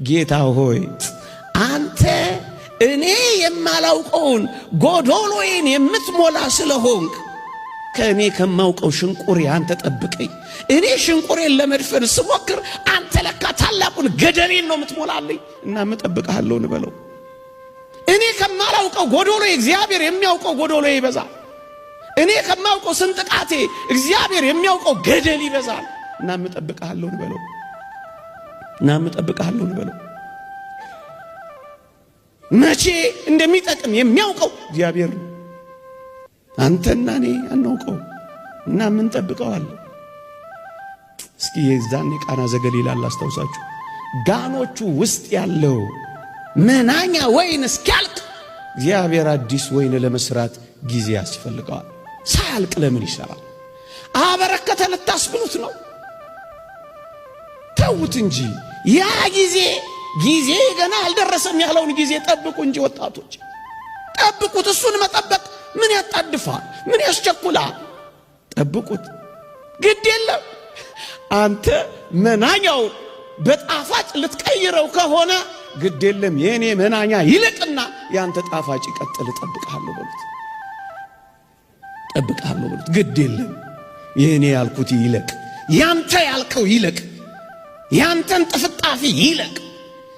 ጌታ ሆይ አንተ እኔ የማላውቀውን ጎዶሎዬን የምትሞላ ስለሆንክ ከእኔ ከማውቀው ሽንቁሬ አንተ ጠብቀኝ። እኔ ሽንቁሬን ለመድፈን ስሞክር አንተ ለካ ታላቁን ገደሌን ነው የምትሞላልኝ እና እጠብቅሃለሁ እንበለው። እኔ ከማላውቀው ጎዶሎዬ እግዚአብሔር የሚያውቀው ጎዶሎዬ ይበዛል። እኔ ከማውቀው ስንጥቃቴ እግዚአብሔር የሚያውቀው ገደል ይበዛል እና እጠብቅሃለሁ እንበለው። መቼ እንደሚጠቅም የሚያውቀው እግዚአብሔር ነው። አንተና እኔ አናውቀው እና ምን ጠብቀዋለን? እስኪ የዛን የቃና ዘገሊላ አላስታውሳችሁ። ጋኖቹ ውስጥ ያለው መናኛ ወይን እስኪያልቅ እግዚአብሔር አዲስ ወይን ለመስራት ጊዜ ያስፈልገዋል። ሳያልቅ ለምን ይሰራል? አበረከተ ልታስብሉት ነው? ተውት እንጂ ያ ጊዜ ገና አልደረሰም ያለውን ጊዜ ጠብቁ እንጂ ወጣቶች ጠብቁት። እሱን መጠበቅ ምን ያጣድፋል? ምን ያስቸኩላል? ጠብቁት። ግድ የለም አንተ መናኛው በጣፋጭ ልትቀይረው ከሆነ ግድ የለም የኔ መናኛ ይልቅና ያንተ ጣፋጭ ይቀጥል። ጠብቃለሁ በሉት። ግድ የለም የኔ ያልኩት ይለቅ፣ ያንተ ያልከው ይለቅ፣ ያንተን ጥፍጣፊ ይለቅ፣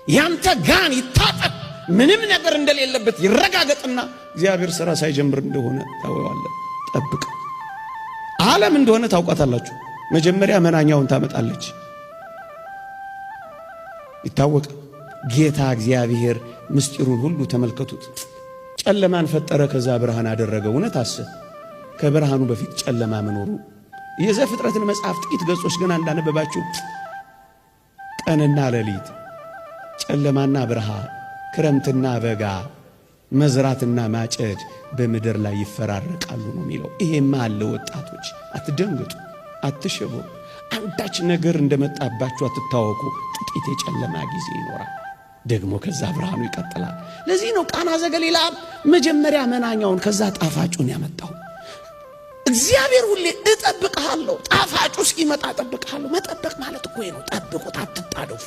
ያንተ ጋን ይታጠቅ፣ ምንም ነገር እንደሌለበት ይረጋገጥና እግዚአብሔር ሥራ ሳይጀምር እንደሆነ ታወዋለህ። ጠብቅ። ዓለም እንደሆነ ታውቃታላችሁ። መጀመሪያ መናኛውን ታመጣለች። ይታወቅ ጌታ እግዚአብሔር ምስጢሩን ሁሉ ተመልከቱት። ጨለማን ፈጠረ፣ ከዛ ብርሃን አደረገ። እውነት አስብ፣ ከብርሃኑ በፊት ጨለማ መኖሩ። የዘፍጥረትን መጽሐፍ ጥቂት ገጾች ገና እንዳነበባችሁ ቀንና ሌሊት፣ ጨለማና ብርሃን፣ ክረምትና በጋ፣ መዝራትና ማጨድ በምድር ላይ ይፈራረቃሉ ነው የሚለው። ይሄማ አለ። ወጣቶች አትደንግጡ፣ አትሽቡ። አንዳች ነገር እንደመጣባችሁ አትታወቁ። ጥቂት የጨለማ ጊዜ ይኖራል፣ ደግሞ ከዛ ብርሃኑ ይቀጥላል። ለዚህ ነው ቃና ዘገሊላ መጀመሪያ መናኛውን ከዛ ጣፋጩን ያመጣው። እግዚአብሔር ሁሌ እጠብቅሃለሁ፣ ጣፋጩ እስኪመጣ እጠብቅሃለሁ። መጠበቅ ማለት እኮ ነው። ጠብቁት፣ አትጣደፉ።